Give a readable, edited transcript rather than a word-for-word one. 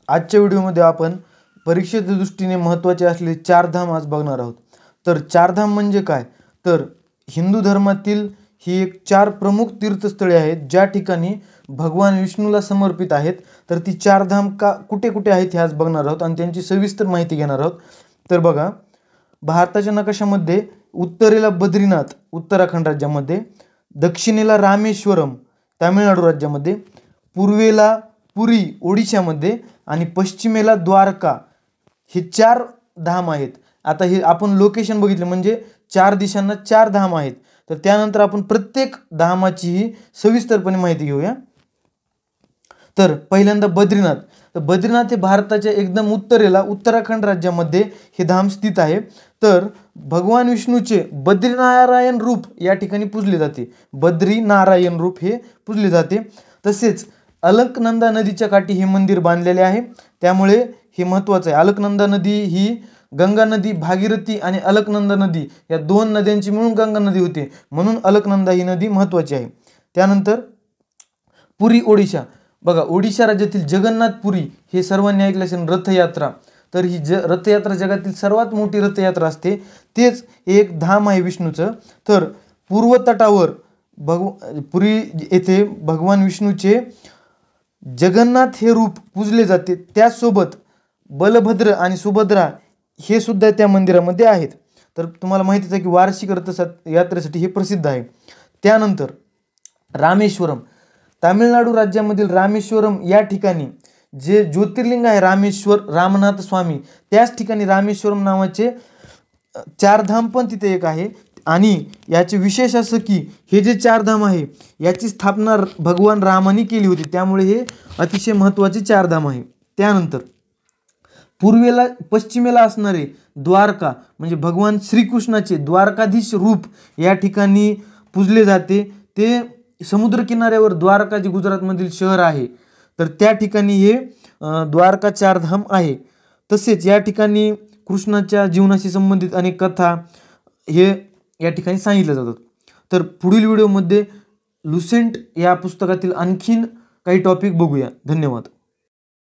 आजच्या व्हिडिओमध्ये आपण परीक्षेच्या दृष्टीने महत्त्वाचे असलेले चार धाम आज बघणार आहोत। तर चार धाम म्हणजे काय, तर हिंदू धर्मातील ही एक चार प्रमुख तीर्थस्थळे आहेत ज्या ठिकाणी भगवान विष्णूला समर्पित आहेत। तर ती चार धाम कुठे कुठे आहेत हे आज बघणार आहोत आणि त्यांची सविस्तर माहिती घेणार आहोत। तर बघा, भारताच्या नकाशामध्ये उत्तरेला बद्रीनाथ उत्तराखंड राज्यामध्ये, दक्षिणेला रामेश्वरम तामिळनाडू राज्यामध्ये, पूर्वेला पुरी ओडिशामध्ये आणि पश्चिमेला द्वारका हे चार धाम आहेत। आता हे आपण लोकेशन बघितले म्हणजे चार दिशांना चार धाम आहेत। तर त्यानंतर आपण प्रत्येक धामाची ही सविस्तरपणे माहिती घेऊया। तर पहिल्यांदा बद्रीनाथ, तर बद्रीनाथ हे भारताच्या एकदम उत्तरेला उत्तराखंड राज्यामध्ये हे धाम स्थित आहे। तर भगवान विष्णूचे बद्रीनारायण रूप या ठिकाणी पूजले जाते, बद्रीनारायण रूप हे पूजले जाते। तसेच अलकनंदा नदीच्या काठी हे मंदिर बांधलेले आहे, त्यामुळे हे महत्त्वाचं आहे। अलकनंदा नदी ही गंगा नदी, भागीरथी आणि अलकनंदा नदी या दोन नद्यांची मिळून गंगा नदी होते, म्हणून अलकनंदा ही नदी महत्त्वाची आहे। त्यानंतर पुरी ओडिशा, बघा ओडिशा राज्यातील जगन्नाथपुरी हे सर्वांनी ऐकले असेल, रथयात्रा। तर ही रथयात्रा जगातील सर्वात मोठी रथयात्रा असते, तेच एक धाम आहे विष्णूचं। तर पूर्व तटावर पुरी येथे भगवान विष्णूचे जगन्नाथ हे रूप पूजले जाते। त्याचसोबत बलभद्र आणि सुभद्रा हे सुद्धा त्या मंदिरामध्ये आहेत। तर तुम्हाला माहितीच आहे की वार्षिक यात्रेसाठी हे प्रसिद्ध आहे। त्यानंतर रामेश्वरम, तामिळनाडू राज्यामधील रामेश्वरम या ठिकाणी जे ज्योतिर्लिंग आहे रामेश्वर रामनाथ स्वामी, त्याच ठिकाणी रामेश्वरम नावाचे चारधाम पण तिथे एक आहे। आणि याचे विशेष असं की हे जे चारधाम आहे याची स्थापना भगवान रामाने केली होती, त्यामुळे हे अतिशय महत्त्वाचे चारधाम आहे। त्यानंतर पूर्वेला पश्चिमेला असणारे द्वारका म्हणजे भगवान श्रीकृष्णाचे द्वारकाधीश रूप या ठिकाणी पूजले जाते। ते समुद्रकिनाऱ्यावर द्वारका जे गुजरातमधील शहर आहे, तर त्या ठिकाणी हे द्वारका चारधाम आहे। तसेच या ठिकाणी कृष्णाच्या जीवनाशी संबंधित अनेक कथा हे या ठिकाणी सांगितल्या जातात। तर पुढील व्हिडिओमध्ये लुसेंट या पुस्तकातील आणखीन काही टॉपिक बघूया। धन्यवाद।